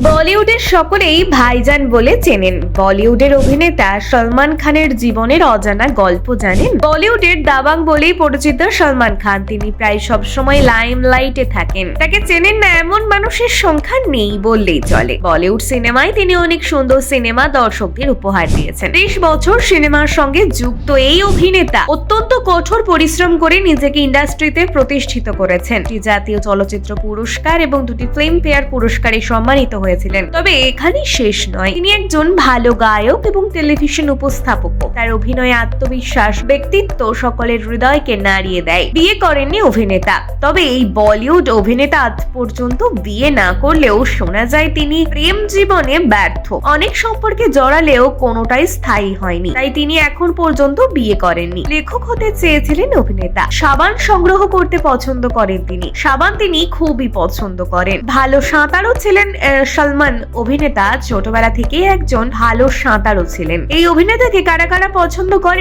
বলিউডের সকলেই ভাইজান বলে চেনেন। বলিউডের অভিনেতা সলমান খানের জীবনের অজানা গল্প জানেন। বলিউডের দাবাং বলেই পরিচিত সলমান খান, তিনি প্রায় সবসময় লাইমলাইটে থাকেন। তাকে চেনেন না এমন মানুষের সংখ্যা নেই বললেই চলে। বলিউড সিনেমায় তিনি অনেক সুন্দর সিনেমা দর্শকদের উপহার দিয়েছেন। 30 বছর সিনেমার সঙ্গে যুক্ত এই অভিনেতা অত্যন্ত কঠোর পরিশ্রম করে নিজেকে ইন্ডাস্ট্রিতে প্রতিষ্ঠিত করেছেন। জাতীয় চলচ্চিত্র পুরস্কার এবং 2টি ফিল্মফেয়ার পুরস্কারে সম্মানিত হয়েছিলেন। তবে এখানেই শেষ নয়, তিনি একজন ভালো গায়ক এবং টেলিভিশন উপস্থাপক। তার অভিনয়ে আত্মবিশ্বাস, ব্যক্তিত্ব সকলের হৃদয়কে নাড়িয়ে দেয়। বিয়ে করেননি অভিনেতা, তবে এই বলিউড অভিনেতা আজ পর্যন্ত বিয়ে না করলেও শোনা যায় তিনি প্রেম জীবনে ব্যর্থ। অনেক সম্পর্কে জড়ালেও কোনোটাই স্থায়ী হয়নি, তাই তিনি এখন পর্যন্ত বিয়ে করেননি। লেখক হতে চেয়েছিলেন অভিনেতা। সাবান সংগ্রহ করতে পছন্দ করেন তিনি। সাবান তিনি খুবই পছন্দ করেন। ভালো সাঁতারও ছিলেন সলমান। অভিনেতা ছোটবেলা থেকেই একজন ভালো সাঁতারও ছিলেন। এই অভিনেতাকে কারা কারা পছন্দ করে